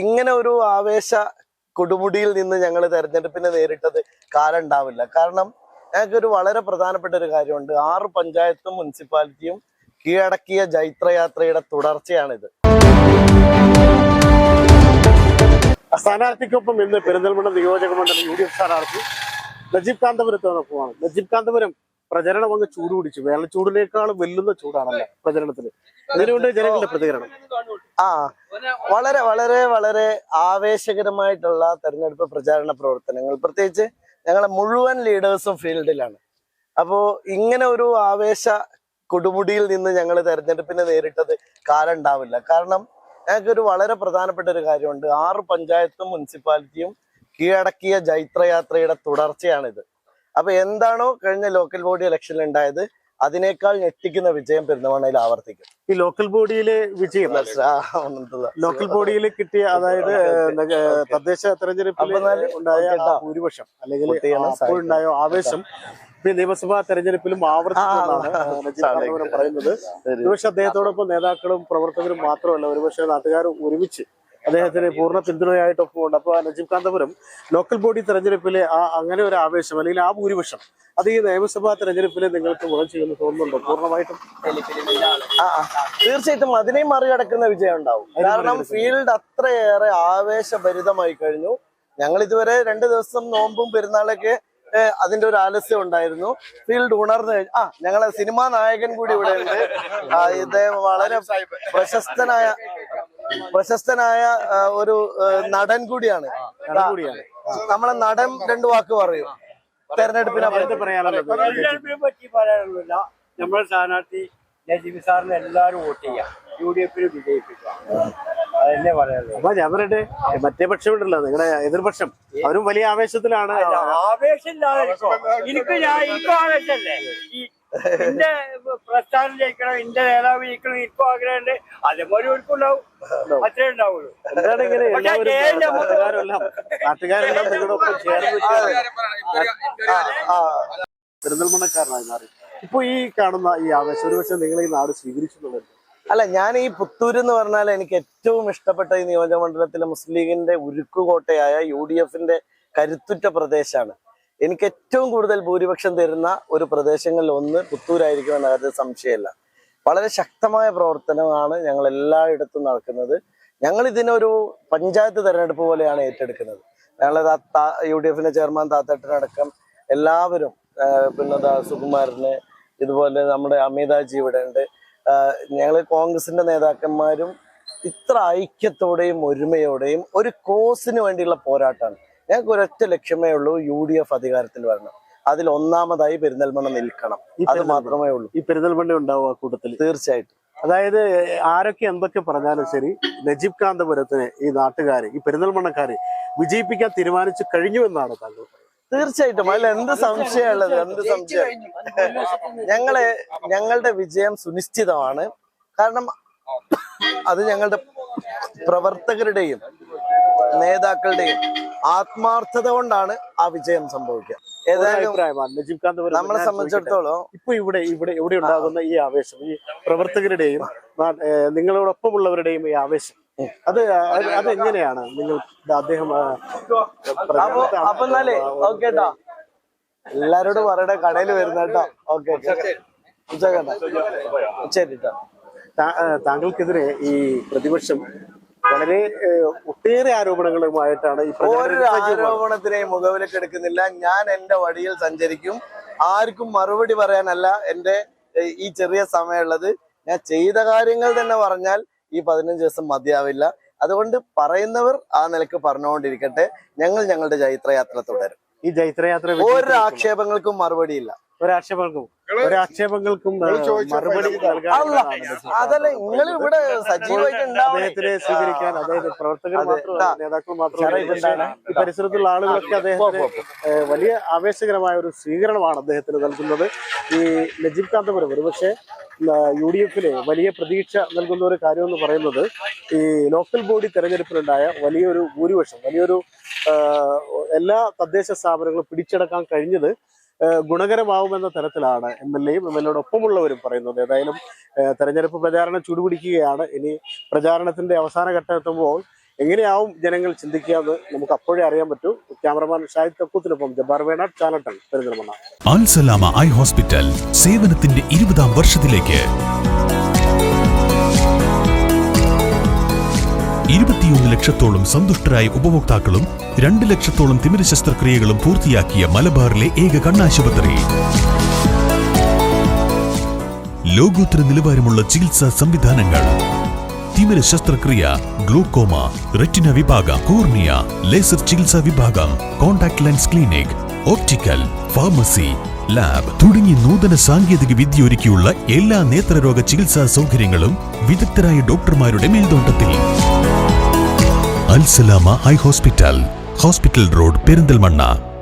ഇങ്ങനെ ഒരു ആവേശ കൊടുമുടിയിൽ നിന്ന് ഞങ്ങൾ തെരഞ്ഞെടുപ്പിനെ നേരിട്ടത് കാലം ഉണ്ടാവില്ല. കാരണം ഞങ്ങൾക്കൊരു വളരെ പ്രധാനപ്പെട്ട ഒരു കാര്യമുണ്ട്. 6 പഞ്ചായത്തും മുനിസിപ്പാലിറ്റിയും കീഴടക്കിയ ജൈത്രയാത്രയുടെ തുടർച്ചയാണിത്. സ്ഥാനാർത്ഥിക്കൊപ്പം ഇന്ന് പെരിന്തൽമണ്ണ നിയോജക മണ്ഡലം UDF സ്ഥാനാർത്ഥി നജീബ് കാന്തപുരത്തോടൊപ്പമാണ്. നജീബ് കാന്തപുരം പ്രചരണം അങ്ങ് ചൂട് പിടിച്ചു. വേനൽച്ചൂടിനേക്കാളും വെല്ലുന്ന ചൂടാണല്ലോ പ്രചരണത്തിന്. അതിനുകൊണ്ട് ജനങ്ങളുടെ പ്രതികരണം വളരെ വളരെ വളരെ ആവേശകരമായിട്ടുള്ള തെരഞ്ഞെടുപ്പ് പ്രചാരണ പ്രവർത്തനങ്ങൾ, പ്രത്യേകിച്ച് ഞങ്ങളെ മുഴുവൻ ലീഡേഴ്സും ഫീൽഡിലാണ്. അപ്പോ ഇങ്ങനെ ഒരു ആവേശ കൊടുമുടിയിൽ നിന്ന് ഞങ്ങൾ തെരഞ്ഞെടുപ്പിനെ നേരിട്ടത് കാലം ഉണ്ടാവില്ല. കാരണം ഞങ്ങൾക്കൊരു വളരെ പ്രധാനപ്പെട്ട ഒരു കാര്യമുണ്ട്. 6 പഞ്ചായത്തും മുനിസിപ്പാലിറ്റിയും കീഴടക്കിയ ജൈത്രയാത്രയുടെ തുടർച്ചയാണിത്. അപ്പൊ എന്താണോ കഴിഞ്ഞ ലോക്കൽ ബോഡി ഇലക്ഷനിൽ ഉണ്ടായത് അതിനേക്കാൾ ഞെട്ടിക്കുന്ന വിജയം പെരുന്തൽമണ്ണയിൽ ആവർത്തിക്കും. ഈ ലോക്കൽ ബോഡിയിലെ വിജയം ലോക്കൽ ബോഡിയിൽ കിട്ടിയ, അതായത് തദ്ദേശ തെരഞ്ഞെടുപ്പിൽ ഉണ്ടായ ഭൂരിപക്ഷം അല്ലെങ്കിൽ അപ്പോഴുണ്ടായ ആവേശം നിയമസഭാ തെരഞ്ഞെടുപ്പിലും ആവർത്തിക്കുമെന്നാണ് നജീബ് കാന്തപുരം പറയുന്നത്. ഒരുപക്ഷെ അദ്ദേഹത്തോടൊപ്പം നേതാക്കളും പ്രവർത്തകരും മാത്രമല്ല, ഒരുപക്ഷെ നാട്ടുകാരും ഒരുമിച്ച് അദ്ദേഹത്തിന് പൂർണ്ണ പിന്തുണയായിട്ടൊപ്പമുണ്ട്. അപ്പൊ നജീബ് കാന്തപുരം ലോക്കൽ ബോഡി തെരഞ്ഞെടുപ്പിലെ അങ്ങനെ ഒരു ആവേശം അല്ലെങ്കിൽ ആ ഭൂരിപക്ഷം അത് ഈ നിയമസഭാ തെരഞ്ഞെടുപ്പിൽ നിങ്ങൾക്ക് ഗുണം ചെയ്യുമെന്ന് തോന്നുന്നുണ്ടോ? പൂർണ്ണമായിട്ടും തീർച്ചയായിട്ടും അതിനെയും മറികടക്കുന്ന വിജയം ഉണ്ടാവും. കാരണം ഫീൽഡ് അത്രയേറെ ആവേശഭരിതമായി കഴിഞ്ഞു. ഞങ്ങൾ ഇതുവരെ 2 ദിവസം നോമ്പും പെരുന്നാളൊക്കെ അതിന്റെ ഒരു ആലസ്യം ഉണ്ടായിരുന്നു. ഫീൽഡ് ഉണർന്നു കഴിഞ്ഞു. ഞങ്ങളെ സിനിമാ നായകൻ കൂടി ഇവിടെ ഉണ്ട്. ഇദ്ദേഹം വളരെ പ്രശസ്തനായ ഒരു നടൻ കൂടിയാണ്. നമ്മളെ നടൻ 2 വാക്ക് പറയും തെരഞ്ഞെടുപ്പിനെ പറ്റി പറയാനുള്ളൂ. നമ്മുടെ സ്ഥാനാർത്ഥി നജീബ് സാറിന് എല്ലാവരും വോട്ട് ചെയ്യാം, UDF വിജയിപ്പിക്കുക, അതെന്നെ പറയാനുള്ളൂ. അപ്പൊ ഞാൻ പറയട്ടെ, മറ്റേ പക്ഷമുണ്ടല്ലോ നിങ്ങളുടെ എതിർപക്ഷം, അവരും വലിയ ആവേശത്തിലാണ്. എനിക്കും ആവേശല്ലേ, എന്റെ പ്രസ്ഥാനം ജയിക്കണം, എന്റെ നേതാവ് ജയിക്കണം, എനിക്കും ആഗ്രഹമുണ്ട്. അതേപോലെ ഒരുക്കുണ്ടാവും, അത്രേ ഉണ്ടാവുള്ളൂ. നാട്ടുകാരെല്ലാം നിങ്ങളൊപ്പം ചേർന്ന് പെരിന്തൽമണ്ണക്കാരനായി മാറി. ഇപ്പൊ ഈ കാണുന്ന ഈ ആവേശം ഒരുപക്ഷെ നിങ്ങൾ ഈ നാട് സ്വീകരിച്ചു. അല്ല, ഞാൻ ഈ പുത്തൂര് എന്ന് പറഞ്ഞാൽ എനിക്ക് ഏറ്റവും ഇഷ്ടപ്പെട്ട ഈ നിയോജകമണ്ഡലത്തിലെ മുസ്ലിം ലീഗിന്റെ ഉരുക്കുകോട്ടയായ UDF കരുത്തുറ്റ പ്രദേശമാണ്. എനിക്ക് ഏറ്റവും കൂടുതൽ ഭൂരിപക്ഷം തരുന്ന ഒരു പ്രദേശങ്ങളിൽ ഒന്ന് പുത്തൂരായിരിക്കും എന്ന കാര്യത്തിൽ സംശയമില്ല. വളരെ ശക്തമായ പ്രവർത്തനമാണ് ഞങ്ങൾ എല്ലായിടത്തും നടക്കുന്നത്. ഞങ്ങൾ ഇതിനൊരു പഞ്ചായത്ത് തെരഞ്ഞെടുപ്പ് പോലെയാണ് ഏറ്റെടുക്കുന്നത്. ഞങ്ങളത് UDF ചെയർമാൻ താത്തേട്ടനടക്കം എല്ലാവരും, പിന്നെ സുകുമാരന്, ഇതുപോലെ നമ്മുടെ അമിതാജി ഇവിടെ ഉണ്ട്. ഞങ്ങൾ കോൺഗ്രസിന്റെ നേതാക്കന്മാരും ഇത്ര ഐക്യത്തോടെയും ഒരുമയോടെയും ഒരു കോസിന് വേണ്ടിയുള്ള പോരാട്ടമാണ്. ഞങ്ങൾക്ക് ഒരൊറ്റ ലക്ഷ്യമേ ഉള്ളൂ, UDF അധികാരത്തിൽ വരണം. അതിൽ ഒന്നാമതായി പെരിന്തൽമണ്ണ നിൽക്കണം. അത് മാത്രമേ ഉള്ളൂ. ഈ പെരിന്തൽമണ്ണ ഉണ്ടാവും ആ കൂട്ടത്തിൽ തീർച്ചയായിട്ടും. അതായത് ആരൊക്കെ എന്തൊക്കെ പറഞ്ഞാലും ശരി, നജീബ് കാന്തപുരത്തിന് ഈ നാട്ടുകാര്, ഈ പെരിന്തൽമണ്ണക്കാര് വിജയിപ്പിക്കാൻ തീരുമാനിച്ചു കഴിഞ്ഞു എന്നാണ് താങ്കൾ? തീർച്ചയായിട്ടും. അതിൽ എന്ത് സംശയമുള്ളത്? എന്ത് സംശയം? ഞങ്ങളുടെ വിജയം സുനിശ്ചിതമാണ്. കാരണം അത് ഞങ്ങളുടെ പ്രവർത്തകരുടെയും നേതാക്കളുടെയും ആത്മാർത്ഥത കൊണ്ടാണ് ആ വിജയം സംഭവിക്കുക. ഏതായാലും നജീബ് കാന്തപുരം നമ്മളെ സംബന്ധിച്ചിടത്തോളം ഇപ്പൊ ഇവിടെ ഉണ്ടാകുന്ന ഈ ആവേശം, ഈ പ്രവർത്തകരുടെയും നിങ്ങളോടൊപ്പമുള്ളവരുടെയും ഈ ആവേശം, അതെങ്ങനെയാണ് നിങ്ങൾ അദ്ദേഹം? അപ്പൊ എന്നാലേ ഓക്കെ ട്ടോ, എല്ലാരോടും പറയട്ടെ, കടയിൽ വരുന്ന കേട്ടോ. ഓക്കെ, ശരി ട്ടോ. താങ്കൾക്കെതിരെ ഈ പ്രതിപക്ഷം വളരെ ഒട്ടേറെ ആരോപണങ്ങളുമായിട്ടാണ് ഒരു ആരോപണത്തിനെയും മുഖവിലേക്ക് എടുക്കുന്നില്ല. ഞാൻ എന്റെ വഴിയിൽ സഞ്ചരിക്കും. ആർക്കും മറുപടി പറയാനല്ല എന്റെ ഈ ചെറിയ സമയമുള്ളത്. ഞാൻ ചെയ്ത കാര്യങ്ങൾ തന്നെ പറഞ്ഞാൽ ഈ 15 ദിവസം മതിയാവില്ല. അതുകൊണ്ട് പറയുന്നവർ ആ നിലക്ക് പറഞ്ഞുകൊണ്ടിരിക്കട്ടെ. ഞങ്ങളുടെ ജൈത്രയാത്ര തുടരും. ഈ ജൈത്രയാത്ര ഒരു ആക്ഷേപങ്ങൾക്കും മറുപടിയില്ല. ഒരാക്ഷേപങ്ങൾക്കും മറുപടി അതല്ല, നിങ്ങൾ ഇവിടെ സജീവമായിട്ട് അദ്ദേഹത്തിനെ സ്വീകരിക്കാൻ, അതായത് പ്രവർത്തകർ മാത്രമല്ല, നേതാക്കൾ മാത്രമല്ല, ഈ പരിസരത്തുള്ള ആളുകളൊക്കെ അദ്ദേഹത്തിന് വലിയ ആവേശകരമായ ഒരു സ്വീകരണമാണ് അദ്ദേഹത്തിന് നൽകുന്നത്. ഈ നജീബ് കാന്തപുരം ഒരുപക്ഷെ UDF വലിയ പ്രതീക്ഷ നൽകുന്ന ഒരു കാര്യം എന്ന് പറയുന്നത്, ഈ ലോക്കൽ ബോഡി തെരഞ്ഞെടുപ്പിലുണ്ടായ വലിയൊരു ഭൂരിപക്ഷം, വലിയൊരു എല്ലാ തദ്ദേശ സ്ഥാപനങ്ങളും പിടിച്ചെടുക്കാൻ കഴിഞ്ഞത് ഗുണകരമാവുമെന്ന തരത്തിലാണ് MLAയും MLAയോടൊപ്പമുള്ളവരും പറയുന്നത്. ഏതായാലും തെരഞ്ഞെടുപ്പ് പ്രചാരണം ചൂടുപിടിക്കുകയാണ്. ഇനി പ്രചാരണത്തിന്റെ അവസാന ഘട്ടം എത്തുമ്പോൾ എങ്ങനെയാവും ജനങ്ങൾ ചിന്തിക്കുക എന്ന് നമുക്ക് അപ്പോഴേ അറിയാൻ പറ്റൂ. ക്യാമറമാൻ ഷാഹിദ് കക്കൂത്തിനൊപ്പം Jabbar Venad, channel 10 Perinthalmanna. Al Salama eye hospital സേവനത്തിന്റെ 20ാം വർഷത്തിലേക്ക്. 21 ലക്ഷത്തോളം സന്തുഷ്ടരായ ഉപഭോക്താക്കളും 2 ലക്ഷത്തോളം തിമിര ശസ്ത്രക്രിയകളും പൂർത്തിയാക്കിയ മലബാറിലെ ഏക കണ്ണാശുപത്രി. ലോകോത്തര നിലവാരമുള്ള ചികിത്സാ സംവിധാനങ്ങൾ, തിമിര ശസ്ത്രക്രിയ, ഗ്ലൂക്കോമ, റെറ്റിന വിഭാഗം, കോർണിയ, ലേസർ ചികിത്സാ വിഭാഗം, contact lens clinic, optical, pharmacy, lab തുടങ്ങി നൂതന സാങ്കേതിക വിദ്യ ഒരുക്കിയുള്ള എല്ലാ നേത്രരോഗ ചികിത്സാ സൗകര്യങ്ങളും വിദഗ്ധരായ ഡോക്ടർമാരുടെ മേൽനോട്ടത്തിൽ. Al Salama eye hospital, hospital road, Perinthalmanna.